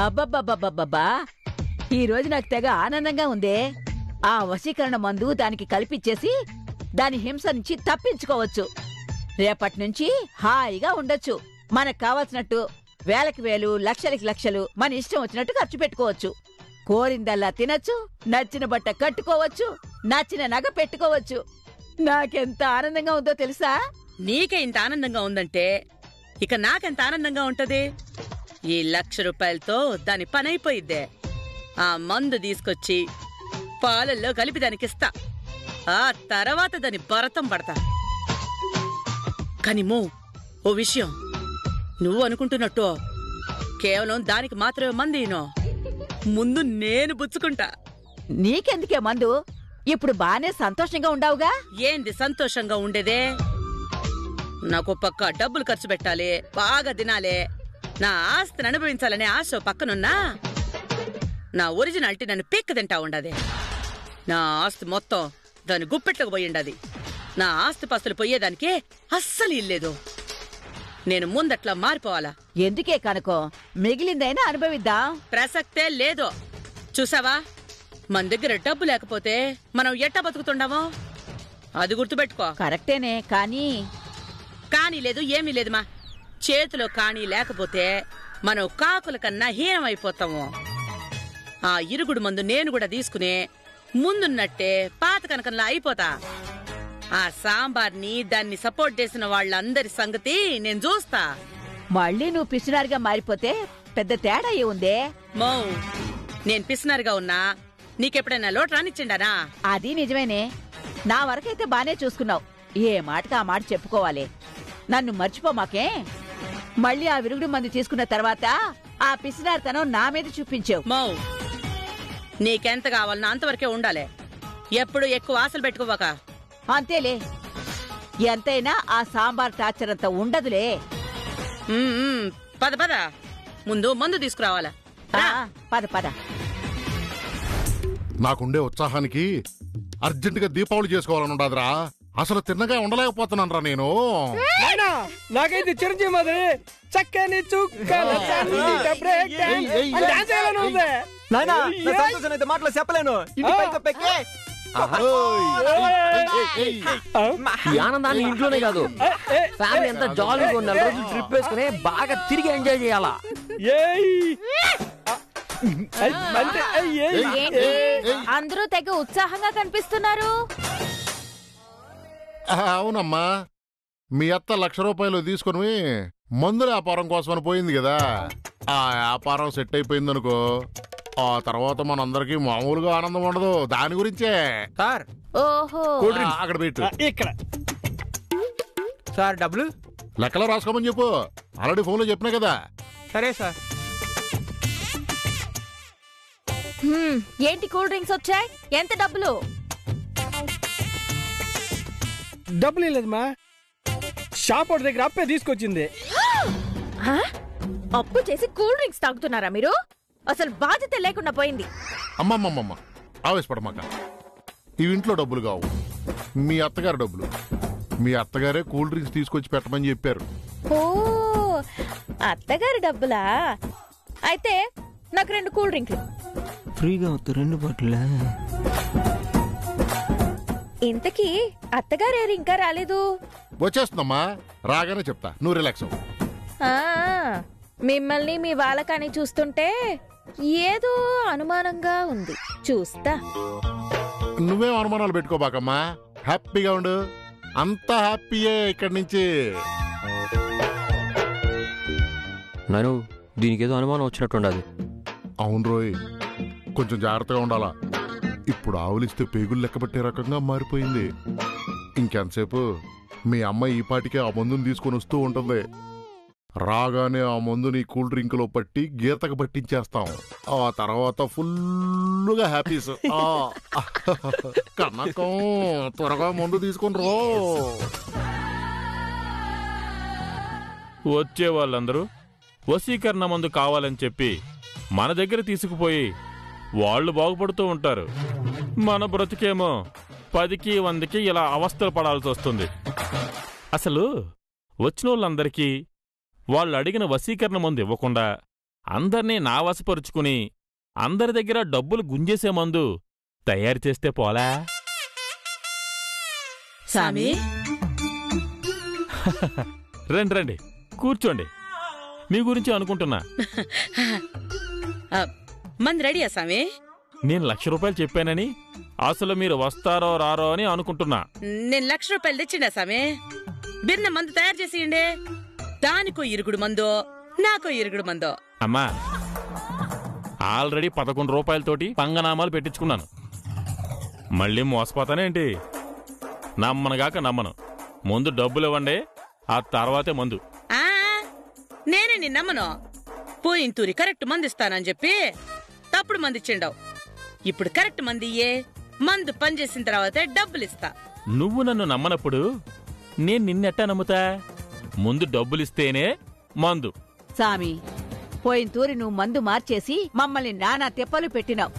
అబ్బబ్బబ్బబ్బబ్బా, ఈ రోజు నాకు తెగ ఆనందంగా ఉందే. ఆ వశీకరణ మందు దానికి కల్పించేసి దాని హింస నుంచి తప్పించుకోవచ్చు. రేపటి నుంచి హాయిగా ఉండొచ్చు. మనకు కావాల్సినట్టు వేలకి వేలు, లక్షలకి లక్షలు మన ఇష్టం వచ్చినట్టు ఖర్చు పెట్టుకోవచ్చు. కోరిందల్లా తినచ్చు, నచ్చిన బట్ట కట్టుకోవచ్చు, నచ్చిన నగ పెట్టుకోవచ్చు. నాకెంత ఆనందంగా ఉందో తెలుసా? నీకే ఇంత ఆనందంగా ఉందంటే ఇక నాకెంత ఆనందంగా ఉంటది. ఈ 1,00,000 రూపాయలతో దాని పనైపోయిద్దే. ఆ మందు తీసుకొచ్చి పాలల్లో కలిపి దానికిస్తా. ఆ తర్వాత దాని భరతం పడతా. కానిమో ఓ విషయం, నువ్వు అనుకుంటున్నట్టు కేవలం దానికి మాత్రమే మందినో, ముందు నేను పుచ్చుకుంటా. నీకెందుకే మందు? ఇప్పుడు బానే సంతోషంగా ఉండావుగా. ఏంది సంతోషంగా ఉండేదే? నాకు పక్క డబ్బులు ఖర్చు పెట్టాలి, బాగా తినాలి, నా ఆస్తిని అనుభవించాలనే ఆశ పక్కనున్నా నా ఒరిజినాలిటీ నన్ను పీక్క తింటా ఉండదే. నా ఆస్తి మొత్తం దాని గుప్పెట్లకు పోయిండది. నా ఆస్తి పస్తులు పోయేదానికి అస్సలు ఇల్లేదు. నేను ముందట్లా మారిపోవాలా. ఎందుకే కనుకో, మిగిలిందైనా అనుభవిద్దాం. ప్రసక్తే లేదు. చూసావా, మన దగ్గర డబ్బు లేకపోతే మనం ఎట్టా బతుకుతుండామో అది గుర్తుపెట్టుకో. కరెక్టేనే, కానీ లేదు, ఏమీ లేదు. మా చేతిలో కానీ లేకపోతే మనం కాకుల కన్నా హీనమైపోతాము. ఆ ఇరుగుడు మందు నేను కూడా తీసుకునే ముందున్నట్టే పాత కనకంలా అయిపోతా. ఆ సాంబార్ని దాన్ని సపోర్ట్ చేసిన వాళ్ళందరి సంగతి నేను చూస్తా. మళ్ళీ నువ్వు పిసినారిగా మారిపోతే పెద్ద తేడా ఏముందే? మౌ, నేను పిసినారుగా ఉన్నా నీకెప్పుడైనా లోటు రానిచ్చిండానా? అది నిజమేనే. నా వరకైతే బానే చూసుకున్నావు. ఏ మాటకి ఆ మాట చెప్పుకోవాలి. నన్ను మర్చిపోమాకే. మళ్ళీ ఆ విరుగుడు మందు తీసుకున్న తర్వాత ఆ పిసినారితనం నా మీద చూపించావు. మౌ, నీకెంత కావాలన్నా అంతవరకే ఉండాలి. ఎప్పుడు ఎక్కువ ఆశలు పెట్టుకోవాక. అంతేలే, ఎంతైనా ఆ సాంబార్ టార్చర్ అంత ఉండదులే. పద పద, ముందు మందు తీసుకురావాలా. పద పద. నాకుండే ఉత్సాహానికి అర్జెంటుగా దీపావళి చేసుకోవాలని ఉండదురా. అసలు తిన్నగా ఉండలేకపోతున్నాను రా నేను. నాకైతే చిరంజీవి మాదిరి చక్కని మాటలు చెప్పలేను. ఈ ఆనందాన్ని ఇంట్లోనే కాదు, ఫ్యామిలీ అంతా జాలీగా 4 రోజులు ట్రిప్ వేసుకుని బాగా తిరిగి ఎంజాయ్ చేయాలా. అందరూ తెగ ఉత్సాహంగా కనిపిస్తున్నారు. అవునమ్మా, మీ అత్త 1,00,000 రూపాయలు తీసుకుని మందుల వ్యాపారం కోసమని పోయింది కదా. ఆ వ్యాపారం సెట్ అయిపోయిందనుకో, ఆ తర్వాత మనందరికి మామూలుగా ఆనందం ఉండదు. దాని గురించే సార్. ఓహో, అక్కడ పెట్టు. ఇక్కడ సార్ డబ్బులు లెక్కలో రాసుకోమని చెప్పు. ఆల్రెడీ ఫోన్లో చెప్పినా కదా. సరే సార్. ఏంటి కూల్ డ్రింక్స్ వచ్చాయి? ఎంత డబ్బులు? డబ్బులు లేదమ్మా, షాప్ ఒకటి దగ్గర అప్పే తీసుకొచ్చింది. అప్పు చేసి కూల్ డ్రింక్స్ తాగుతున్నారా మీరు? అసలు బాధ్యత లేకుండా పోయింది. అమ్మమ్మమ్మ, ఆవేశపడమాక. ఈ ఇంట్లో డబ్బులు కావు, మీ అత్తగారు డబ్బులు. మీ అత్తగారే కూల్ డ్రింక్స్ తీసుకొచ్చి పెట్టమని చెప్పారు. ఓ, అత్తగారి డబ్బులా? అయితే నాకు 2 కూల్ డ్రింక్లు ఫ్రీగా. 2 బాటిల్. ఇంతకీ అత్తగారేరు ఇంకా రాలేదు? వచ్చేస్తుందమ్మా, రాగానే చెప్తా. నువ్వు రిలాక్స్ అవ్వు. మిమ్మల్ని మీ వాళ్ళకాని చూస్తుంటే ఏదో అనుమానంగా ఉంది. చూస్తా. నువ్వేం అనుమానాలు పెట్టుకోబాకమ్మా, హ్యాపీగా ఉండు. అంతా హ్యాపీయే ఇక్కడి నుంచి. నేను దీనికేదో అనుమానం వచ్చినట్టుండదు. అవును రోయ్, కొంచెం జాగ్రత్తగా ఉండాలా. ఇప్పుడు ఆవులిస్తే పేగులు లెక్కబట్టే రకంగా మారిపోయింది. ఇంకెంతసేపు మీ అమ్మ ఈ పాటికే ఆ మందుని తీసుకొని వస్తూ ఉంటుంది. రాగానే ఆ మందుని కూల్ డ్రింక్ లో పట్టి గీతకు పట్టించేస్తాం. ఆ తర్వాత ఫుల్లుగా హ్యాపీస్. కనకం, త్వరగా మందు తీసుకొని రో. వచ్చే వాళ్ళందరూ వశీకరణ మందు కావాలని చెప్పి మన దగ్గర తీసుకుపోయి వాళ్ళు బాగుపడుతూ ఉంటారు. మన బ్రతికేమో 10కి 100కి ఇలా అవస్థలు పడాల్సి వస్తుంది. అసలు వచ్చిన వాళ్ళందరికీ వాళ్ళు అడిగిన వశీకరణ మందు ఇవ్వకుండా అందర్నీ నావసపరుచుకుని అందరి దగ్గర డబ్బులు గుంజేసే మందు తయారు చేస్తే పోలా? సామి రండి రండి, కూర్చోండి. మీ గురించి అనుకుంటున్నా. మంది రెడీయా సామి? నేను 1,00,000 రూపాయలు చెప్పానని అసలు మీరు వస్తారో రారో అని అనుకుంటున్నా. నేను 1,00,000 రూపాయలు తెచ్చిండా సామి? బిర్న మందు తయారు చేసేయండి. దానికో ఇరుగుడు మందో, నాకో ఇరుగుడు మందో. అమ్మా, ఆల్రెడీ 11 రూపాయలతోటి పంగనామాలు పెట్టించుకున్నాను. మళ్ళీ మోసపోతానేంటి? నమ్మనుగాక నమ్మను. ముందు డబ్బులు ఇవ్వండి, ఆ తర్వాతే మందు. ఆ నేనే నిన్ను నమ్మను. పోయిన తూరి కరెక్ట్ మందు ఇస్తానని చెప్పి తప్పుడు మంది ఇచ్చిండావు. ఇప్పుడు కరెక్ట్ మంది ఇయ్యే, మందు పనిచేసిన తర్వాతే డబ్బులిస్తా. నువ్వు నన్ను నమ్మనప్పుడు నేను నిన్నెట్టా నమ్ముతా? ముందు డబ్బులిస్తేనే మందు. సామి, పోయిన తూరి నువ్వు మందు మార్చేసి మమ్మల్ని నానా తిప్పలు పెట్టినావు.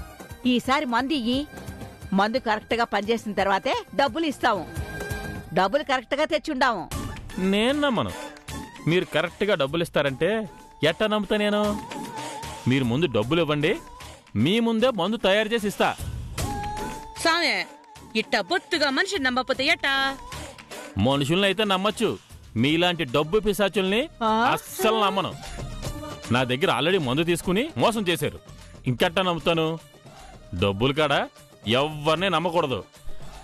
ఈసారి మందు ఇయ్యి. మందు కరెక్ట్ గా పనిచేసిన తర్వాతే డబ్బులు ఇస్తాము. డబ్బులు కరెక్ట్ గా తెచ్చుండాము. నేను నమ్మను. మీరు కరెక్ట్గా డబ్బులిస్తారంటే ఎట్టా నమ్ముతా నేను? మీరు ముందు డబ్బులు ఇవ్వండి, మీ ముందే మందు తయారు చేసి ఇస్తా. సామే, ఇట్ట బొత్తుగా మనిషిని నమ్మపోతే ఎట్టా? మనుషుల్నైతే నమ్మచ్చు, మీలాంటి డబ్బు పిశాచుల్ని అస్సలు నమ్మను. నా దగ్గర ఆల్రెడీ మందు తీసుకుని మోసం చేశారు, ఇంకెట్టా నమ్ముతాను? డబ్బులు కాడా ఎవ్వరినీ నమ్మకూడదు.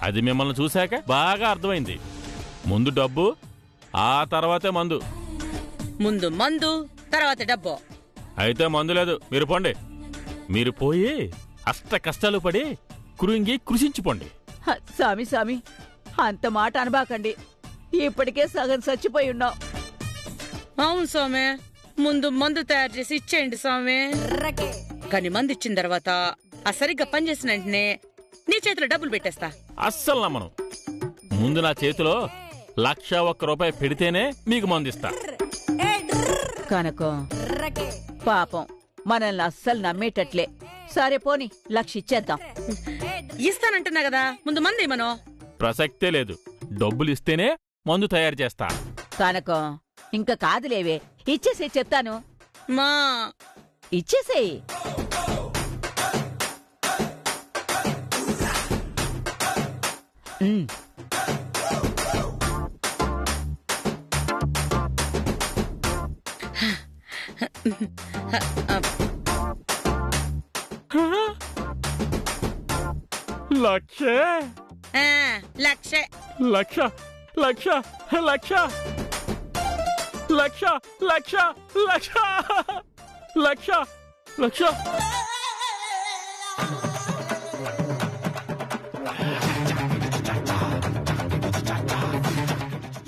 అది మిమ్మల్ని చూశాక బాగా అర్థమైంది. ముందు డబ్బు, ఆ తర్వాతే మందు. ముందు మందు, తర్వాత డబ్బు. అయితే మందు లేదు, మీరు పోండి. మీరు పోయి అష్ట కష్టాలు పడి కృంగి కృషించిపోండి. సామి సామి, అంత మాట అనబాకండి. ఇప్పటికే సగం చచ్చిపోయి ఉన్నావు. అవును స్వామి, ముందు మందు తయారు చేసి ఇచ్చేయండి స్వామి. కానీ మందు ఇచ్చిన తర్వాత ఆ సరిగ్గా పనిచేసిన వెంటనే నీ చేతిలో డబ్బులు పెట్టేస్తా. అస్సలు నమ్మను. ముందు నా చేతిలో 1,01 రూపాయి పెడితేనే మీకు మందిస్తా. కనకం పాపం మనల్ని అస్సలు నమ్మేటట్లే. సరే పోని, 1,00,000 ఇచ్చేద్దాం. ఇస్తానంటున్నా కదా, ముందు మంది ఇమ్మను. ప్రసక్తే లేదు. డబ్బులిస్తేనే మందు తయారు చేస్తా. కనకం ఇంకా కాదులేవే, ఇచ్చేసేయ్ చెప్తాను. మా ఇచ్చేసేయ్. లక్షే లక్షే లక్ష లక్ష లక్ష లక్ష లక్ష లక్ష లక్ష లక్ష.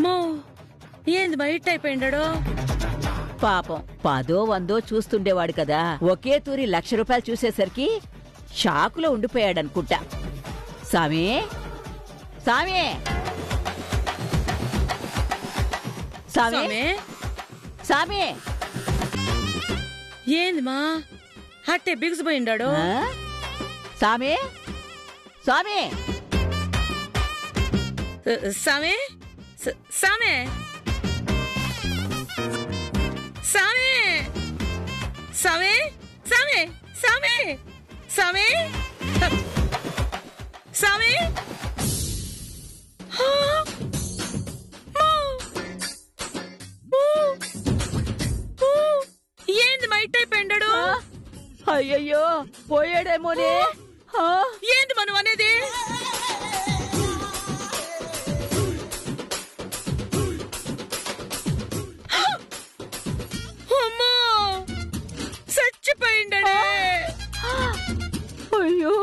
మో ఏంది మా ఇట్ అయిపోయిండాడు? పాపం 10 100 చూస్తుండేవాడు కదా, ఒకే తూరి 1,00,000 రూపాయలు చూసేసరికి షాకులో ఉండిపోయాడనుకుంటా. సామి సామి సామి సామి, ఏంది మా అట్టే బిగుసిపోయిండాడు? సామి సామి సామే సామే సామే సామే సామే సామే సామే సామే. ఏంది మా ఇట్ అయిపోయిండాడు? అయ్యయ్యో పోయాడేమోనే. ఏంది మనం అనేది? అమ్మో చచ్చిపోయిండాడే. అయ్యో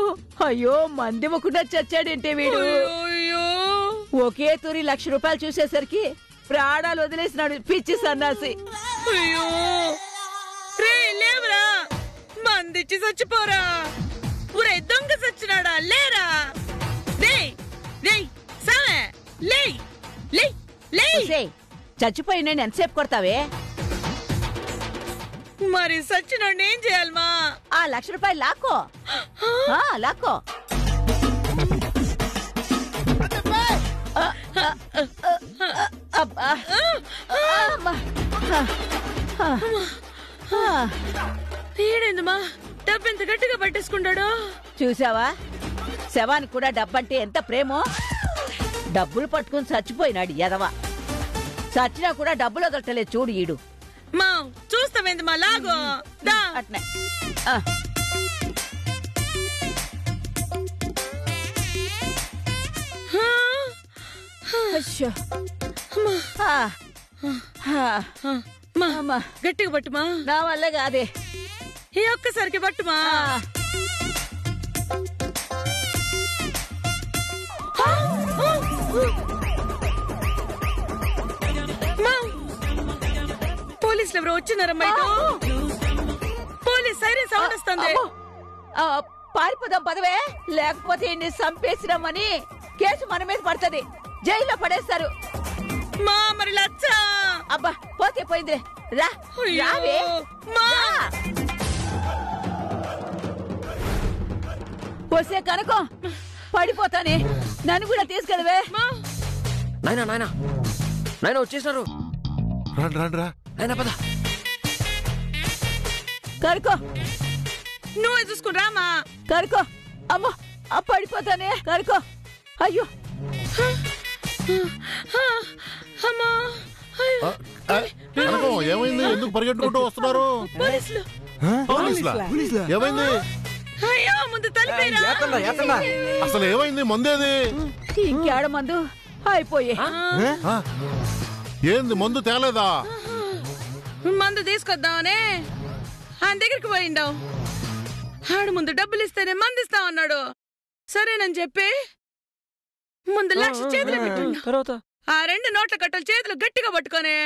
అయ్యో, మందివ్వకుండా చచ్చాడేంటే వీడు. అయ్యో ఒకే తూరి 1,00,000 రూపాయలు చూసేసరికి ప్రాణాలు వదిలేసినాడు పిచ్చి సన్నాసి. అయ్యో రే లేవరా, మందిచ్చి చచ్చిపోరా. ఊరే దొంగ చచ్చినాడా? లేరా రే రే సామే లే లే లే. చచ్చిపోయిన ఎంతసేపు కొడతావే? మరి సచ్చినోడిని ఏం చేయాలమా? ఆ 1,00,000 రూపాయలు లాక్కో. లాక్కో. ఈడేందమ్మా డబ్బు ఎంత గట్టిగా పట్టేసుకుంటాడు. చూసావా, శవానికి కూడా డబ్బంటే ఎంత ప్రేమో. డబ్బులు పట్టుకుని చచ్చిపోయినాడు ఎదవ. చచ్చినా కూడా డబ్బులు వదలటలేదు చూడు ఈడు. మా చూస్తావేందమ్మా లాగో దా. అట్నే అయ్యో. గట్టిగా పట్టుమా. నా వల్ల కాదే. ఈ ఒక్కసారికి పట్టుమా. పోలీసులు ఎవరో వచ్చినారమ్మా ఇటు. పోలీస్ సైరన్ సౌండ్ వస్తుంది. పారిపోదాం పదవే, లేకపోతే ఇన్ని చంపేసినామని కేసు మన మీద పడుతుంది. జైల్లో పడేస్తారు. మా మరి లచ్చా. అబ్బా పోతే పోయిందిలే. రా రావే. వస్తే కనుకో పడిపోతానే. నన్ను కూడా తీసుకెళ్ళవే. నాయనా నాయనా నాయనా వచ్చేసినారు. రండి రండి రా. నాయనా పద. కనుకో నువ్వే చూసుకుని రామా. కనుకో. అమ్మో పడిపోతానే. కనుకో. అయ్యో అమ్మా. కనకం ఏమైంది? ఎందుకు పరిగెట్టుకుంటూ వస్తున్నారు? పోలీసులు. ఏమైంది? అయ్యో ముందు తలిపేరా. అసలు ఏమైంది? మందేది? ఇంకేడ మందు అయిపోయే. ఏంది మందు తేలేదా? మందు తీసుకొద్దామనే ఆయన దగ్గరికి పోయిండావు. ఆడు ముందు డబ్బులు ఇస్తేనే మందు ఇస్తా అన్నాడు. సరేనని చెప్పి ముందు 1,00,000 చేతిలో పెట్టిండు. ఆ 2 నోట్ల కట్టలు చేతులు గట్టిగా పట్టుకొని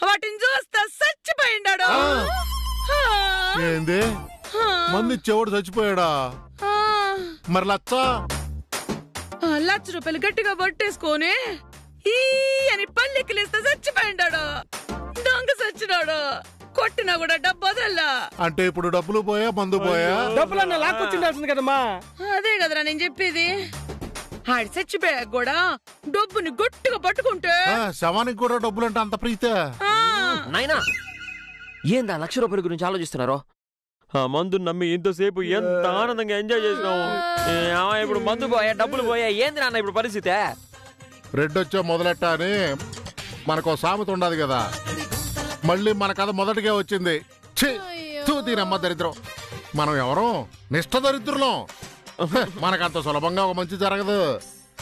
వాటిని చూస్తా చచ్చిపోయిండాడు. ఏంది? మంది చెవుడు చచ్చిపోయాడా? మరి లచ్చ? 1,00,000 రూపాయలు గట్టిగా పట్టేసుకొని ఈ అని పల్లెక్కిలిస్తే చచ్చిపోయిండాడు. దొంగ చచ్చినాడు. కొట్టినా కూడా డబ్బు వదల్లా. అంటే ఇప్పుడు డబ్బులు పోయా మందు పోయా? డబ్బులన్నా లాక్కొచ్చిండాల్సింది కదమ్మా. అదే కదరా నేను చెప్పేది. ఆడి చచ్చిపోయాక కూడా డబ్బుని గట్టిగా పట్టుకుంటే శవానికి కూడా డబ్బులంటే అంత ప్రీతే? నాయనా ఏందా 1,00,000 రూపాయల గురించి ఆలోచిస్తున్నారో? ఆ మందు నమ్మి ఇంతసేపు ఎంత ఆనందంగా ఎంజాయ్ చేసినావు. ఇప్పుడు మందు పోయా డబ్బులు పోయా. ఏంది నాన్న ఇప్పుడు పరిస్థితి? రెడ్ వచ్చా మొదలెట్ట అని మనకు సామెత ఉండదు కదా. మళ్ళీ మన కథ మొదటిగా వచ్చింది. దీనమ్మ దరిద్రం. మనం ఎవరు? నిష్ఠ దరిద్రులం. మనకంత సులభంగా ఒక మంచి జరగదు.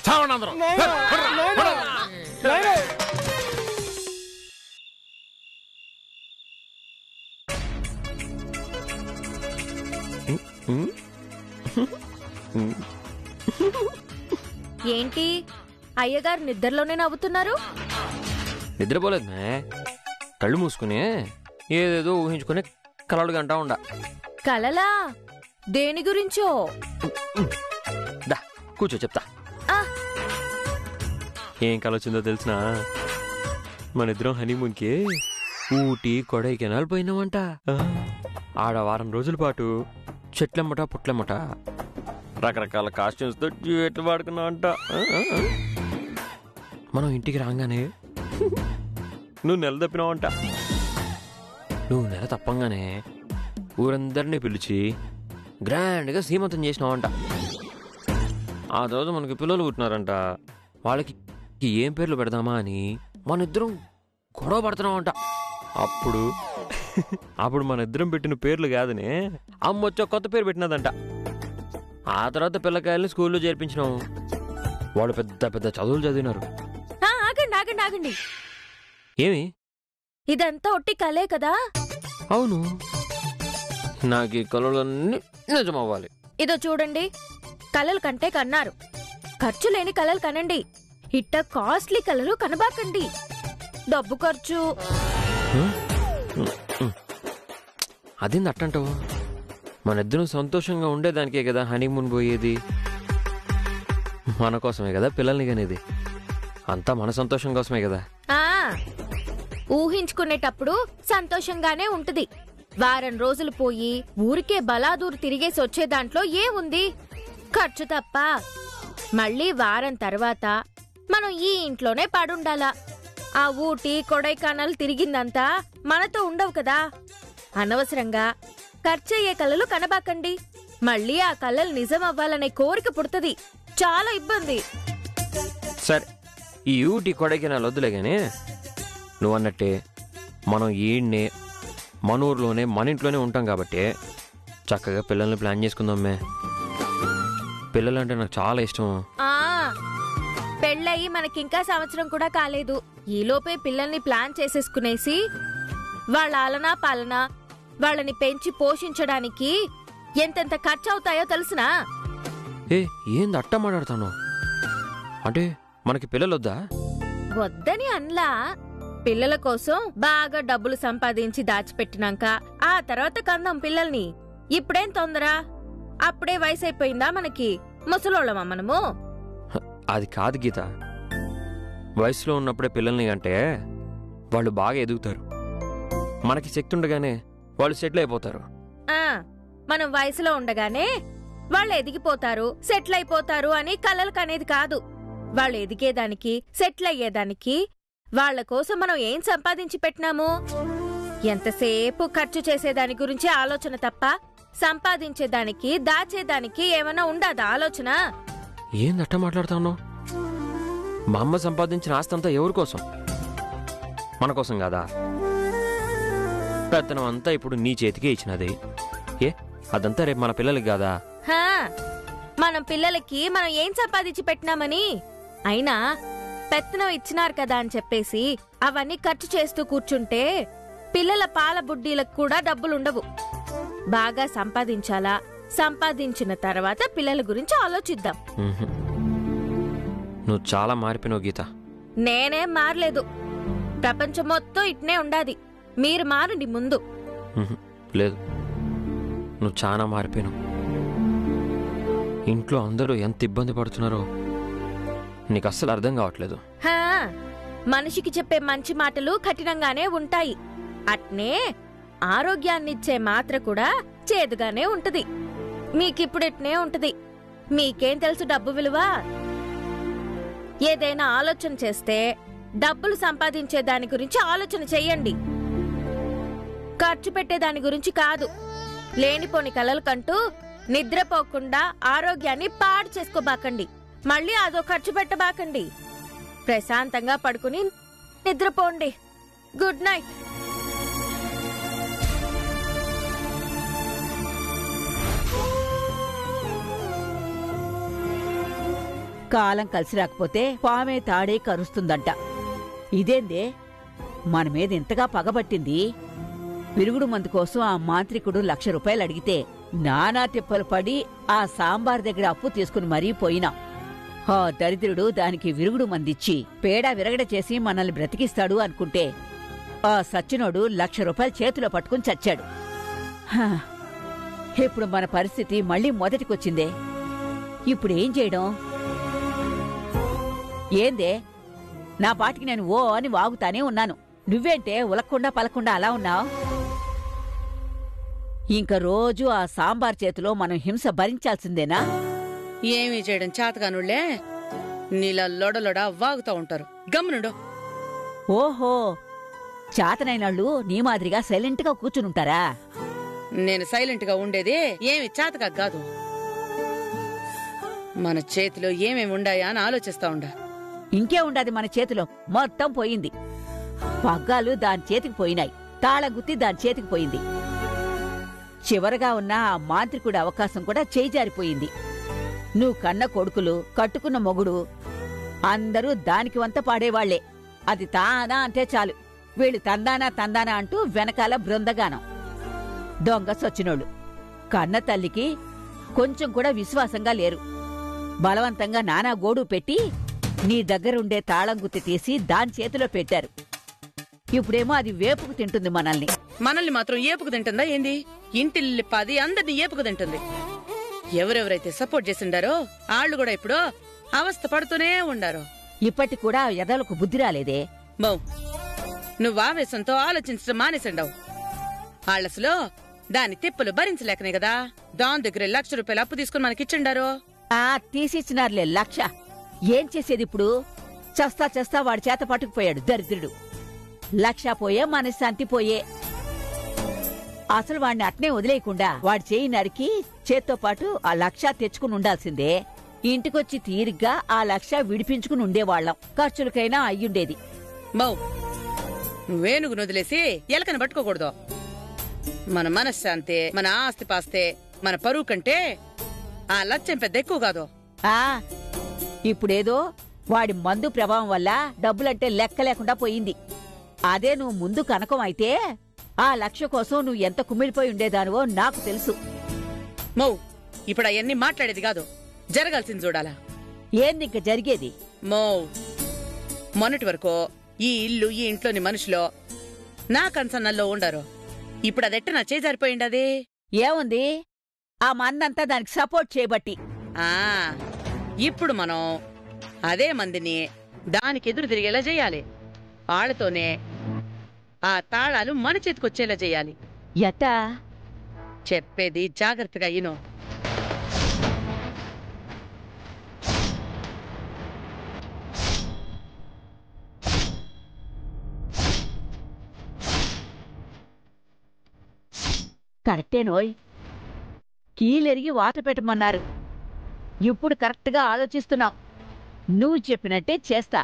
చావండి అందరం. ఏంటి అయ్యగారు నిద్రలోనే నవ్వుతున్నారు? నిద్రపోలేదు మే. కళ్ళు మూసుకుని ఏదేదో ఊహించుకుని కలలు గంటా ఉండ. కలలా? దేని గురించో? దా కూర్చో చెప్తా. ఏం కల వచ్చిందో తెలిసినా? మన ఇద్దరం హనీమూన్కి ఊటీ కొడైకెనాల్ పోయినామంట. ఆడ వారం రోజుల పాటు చెట్లమ్మట పుట్లమ్మట రకరకాల కాస్ట్యూమ్స్ తో ఎట్లు వాడుకున్నావంట. మనం ఇంటికి రాగానే నువ్వు నెల తప్పినావంట. నువ్వు నెల తప్పంగానే ఊరందరినీ పిలిచి గ్రాండ్గా సీమంతం చేసినావంట. ఆ రోజు మనకి పిల్లలు పుట్టినారంట. వాళ్ళకి ఏం పేర్లు పెడదామా అని మన ఇద్దరం గొడవ పడుతున్నామంట. అప్పుడు మన ఇద్దరం పెట్టిన పేర్లు కాదనే అమ్మ వచ్చి కొత్త పేరు పెట్టినదంట. ఆ తర్వాత పిల్లకాయల్ని స్కూల్లో చేర్పించినాం. వాళ్ళు పెద్ద పెద్ద చదువులు చదివినారు. ఆగండి ఆగండి ఆగండి. ఏమి? ఇదంతా ఒట్టి కలే కదా? అవును. నాకు ఈ కళలన్నీ నిజమవ్వాలి. ఇదో చూడండి, కలలు కంటే కన్నారు. ఖర్చు లేని కలలు కనండి. ఇట్ట కాస్ట్లీ కలలు కనబాకండి. డబ్బు ఖర్చు. అదేంది అట్టంటావు? మన ఇద్దరం సంతోషంగా ఉండేదానికే కదా హనీమూన్ పోయేది. మన కోసమే కదా పిల్లల్ని కనేది. అంతా మన సంతోషం కోసమే కదా. ఊహించుకునేటప్పుడు సంతోషంగానే ఉంటది. వారం రోజులు పోయి ఊరికే బలాదూరు తిరిగేసి వచ్చే దాంట్లో ఏముంది? ఖర్చు తప్ప. మళ్ళీ వారం తర్వాత మనం ఈ ఇంట్లోనే పడుండాలా. ఆ ఊటీ కొడైకానల్ తిరిగిందంతా మనతో ఉండవు కదా. అనవసరంగా ఖర్చయ్యే కలలు కనబాకండి. మళ్ళీ ఆ కలలు నిజం అవ్వాలనే కోరిక పుడుతుంది. చాలా ఇబ్బంది. సరే, ఈ ఊటీ కొడైకెనాల్ వద్దులే గానీ నువ్వన్నట్టే మనం ఈడ్నే మన ఊర్లోనే మన ఇంట్లోనే ఉంటాం కాబట్టి చక్కగా పిల్లల్ని ప్లాన్ చేసుకుందామే. పిల్లలంటే నాకు చాలా ఇష్టం. ఆ పెళ్ళయి మనకింకా సంవత్సరం కూడా కాలేదు. ఈలోపే పిల్లల్ని ప్లాన్ చేసేసుకునేసి వాళ్ళ ఆలనా పాలన వాళ్ళని పెంచి పోషించడానికి ఎంతెంత ఖర్చు అవుతాయో తెలుసునా? ఏంది అట్ట మాట్లాడతాను? అంటే మనకి పిల్లలొద్దా? వద్దని అన్లా. పిల్లల కోసం బాగా డబ్బులు సంపాదించి దాచిపెట్టినాక ఆ తర్వాత కందాం పిల్లల్ని. ఇప్పుడేం తొందర? అప్పుడే వయసు అయిపోయిందా మనకి? ముసలోళ్ళమా మనము? అది కాదు గీత. వయసులో ఉన్నప్పుడే పిల్లల్ని అంటే వాళ్ళు బాగా ఎదుగుతారు. మనకి శక్తి ఉండగానే వాళ్ళు సెటిల్ అయిపోతారు. మనం వయసులో ఉండగానే వాళ్ళు ఎదిగిపోతారు, సెటిల్ అయిపోతారు అని కలలు కనేది కాదు. వాళ్ళు ఎదిగేదానికి, సెటిల్ అయ్యేదానికి వాళ్ల కోసం మనం ఏం సంపాదించి పెట్టినాము? ఎంతసేపు ఖర్చు చేసేదాని గురించి ఆలోచన తప్ప సంపాదించేదానికి, దాచేదానికి ఏమన్నా ఉండదా ఆలోచన? ఏందట్ట మాట్లాడుతాను? మా అమ్మ సంపాదించిన ఆస్తంతా ఎవరి కోసం? మన కోసం కాదా? పెత్తనం అంతా ఇప్పుడు నీ చేతికే ఇచ్చినది. అదంతా రేపు మన పిల్లలకి కాదా? మనం పిల్లలకి మనం ఏం సంపాదించి పెట్టినామని? అయినా పెత్తనం ఇచ్చినారు కదా అని చెప్పేసి అవన్నీ ఖర్చు చేస్తూ కూర్చుంటే పిల్లల పాల బుడ్డీలకు కూడా డబ్బులుండవు. బాగా సంపాదించాలా, సంపాదించిన తర్వాత పిల్లల గురించి ఆలోచిద్దాం. నువ్వు చాలా మారిపోయినావు గీత. నేనేం మారలేదు. ప్రపంచం మొత్తం ఇట్నే ఉండాది. మీరు మారండి ముందు. లేదు, నువ్వు చాలా మారిపోయినావు. ఇంట్లో అందరూ ఎంత ఇబ్బంది పడుతున్నారో నీకు అస్సలు అర్థం కావట్లేదు. మనిషికి చెప్పే మంచి మాటలు కఠినంగానే ఉంటాయి. అట్నే ఆరోగ్యాన్నిచ్చే మాత్ర కూడా చేదుగానే ఉంటది. మీకిప్పుడెట్నే ఉంటది. మీకేం తెలుసు డబ్బు విలువ? ఏదైనా ఆలోచన చేస్తే డబ్బులు సంపాదించే దాని గురించి ఆలోచన చెయ్యండి. ఖర్చు పెట్టేదాని గురించి కాదు. లేనిపోని కలలు కంటూ నిద్రపోకుండా ఆరోగ్యాన్ని పాడు చేసుకోబాకండి. మళ్ళీ అదో ఖర్చు పెట్టబాకండి. ప్రశాంతంగా పడుకుని నిద్రపోండి. Good night. కాలం కలిసి రాకపోతే పామే తాడే కరుస్తుందంట. ఇదేందే మన మీద ఇంతగా పగబట్టింది? విరుగుడు మందు కోసం ఆ మాంత్రికుడు 1,00,000 రూపాయలు అడిగితే నానా తిప్పలు పడి ఆ సాంబార్ దగ్గర అప్పు తీసుకుని మరీ పోయినా ఆ దరిద్రుడు దానికి విరుగుడు మందిచ్చి పేడ విరగడ చేసి మనల్ని బ్రతికిస్తాడు అనుకుంటే ఆ సచ్చినోడు 1,00,000 రూపాయలు చేతిలో పట్టుకుని చచ్చాడు. ఇప్పుడు మన పరిస్థితి మళ్ళీ మొదటికొచ్చిందే. ఇప్పుడేం చేయడం? ఏందే నా పాటికి నేను ఓ అని వాగుతానే ఉన్నాను. నువ్వేంటే ఉలక్కుండా పలకుండా అలా ఉన్నావు? ఇంక రోజు ఆ సాంబార్ చేతిలో మనం హింస భరించాల్సిందేనా? ఏమీ చేయడం చేతగానుళ్లే నీలా లొడలొడ వాగుతా ఉంటారు. గమ్మునుండు. ఓహో, చేతనైనాళ్ళు నీ మాదిరిగా సైలెంట్ గా కూర్చునుంటారా? నేను సైలెంట్ గా ఉండేది ఏమి చేతగా కాదు. మన చేతిలో ఏమేమి ఉండాయా అని ఆలోచిస్తా ఉండా. ఇంకే ఉండాది మన చేతిలో? మొత్తం పోయింది. పగ్గాలు దాని చేతికి పోయినాయి, తాళగుత్తి దాని చేతికి పోయింది. చివరగా ఉన్న ఆ మాంత్రికుడి అవకాశం కూడా చేజారిపోయింది. నువ్వు కన్న కొడుకులు, కట్టుకున్న మొగుడు అందరూ దానికి వంత పాడేవాళ్లే. అది తానా అంటే చాలు వీళ్ళు తందానా తందానా అంటూ వెనకాల బృందగానం. దొంగ సొచ్చినోళ్ళు కన్న తల్లికి కొంచెం కూడా విశ్వాసంగా లేరు. బలవంతంగా నానా గోడు పెట్టి నీ దగ్గరుండే తాళం గుత్తి తీసి దాని చేతిలో పెట్టారు. ఇప్పుడేమో అది వేపుకు తింటుంది మనల్ని. మనల్ని మాత్రం ఏపుకు తింటుందా ఏంది? ఇంటిల్లి 10 అందరినీ ఏపుకు తింటుంది. ఎవరెవరైతే సపోర్ట్ చేసిండారో ఆళ్లు కూడా ఇప్పుడు అవస్థ పడుతూనే ఉండారు. ఇప్పటి కూడా ఎదలకు బుద్ధి రాలేదే. మౌ, నువ్వు ఆవేశంతో ఆలోచించడం మానేసిండావు. ఆళ్లసలో దాని తిప్పులు భరించలేకనే కదా దాని దగ్గర 1,00,000 రూపాయలు అప్పు తీసుకుని మనకిచ్చిండారు. తీసిచ్చినారులే 1,00,000. ఏం చేసేది ఇప్పుడు? చస్తా చస్తా వాడి చేత పట్టుకుపోయాడు దరిద్రుడు. 1,00,000 పోయే, మనశ్శాంతి పోయే. అసలు వాడిని అట్నే వదిలేయకుండా వాడి చేయి నరికి చేత్తో పాటు ఆ 1,00,000 తెచ్చుకుని ఉండాల్సిందే. ఇంటికొచ్చి తీరిగ్గా ఆ 1,00,000 విడిపించుకుని ఉండేవాళ్లం. ఖర్చులకైనా అయ్యుండేది. మౌ, నువ్వేనుగు వదిలేసి ఎలకని పట్టుకోకూడదు. మన మనశ్శాంతి, మన ఆస్తి పాస్తే, మన పరువు కంటే ఆ లక్ష్యం పెద్ద ఎక్కువ కాదు. ఆ ఇప్పుడేదో వాడి మందు ప్రభావం వల్ల డబ్బులంటే లెక్క లేకుండా పోయింది. అదే నువ్వు ముందు కనకం అయితే ఆ 1,00,000 కోసం నువ్వు ఎంత కుమిలిపోయి ఉండేదానివో నాకు తెలుసు. మౌ, ఇప్పుడు అవన్నీ మాట్లాడేది కాదు, జరగాల్సింది చూడాలా. ఏందింక జరిగేది? మౌ, మొన్నటి వరకు ఈ ఇల్లు, ఈ ఇంట్లోని మనుషులో నా కన్సన్నల్లో ఉండరు. ఇప్పుడు అదెట్ట నా చేజారిపోయిండది. ఏముంది, ఆ మందంతా దానికి సపోర్ట్ చేయబట్టి. ఆ ఇప్పుడు మనం అదే మందిని దానికి ఎదురు తిరిగేలా చెయ్యాలి. ఆళ్లతోనే ఆ తాళాలు మన చేతికొచ్చేలా చెయ్యాలి. ఎట్టా? చెప్పేది జాగ్రత్తగా ఇను. కరెక్టేనోయ్. కీలెరిగి వాత పెట్టమన్నారు. ఇప్పుడు కరెక్ట్గా ఆలోచిస్తున్నావు. నువ్వు చెప్పినట్టే చేస్తా.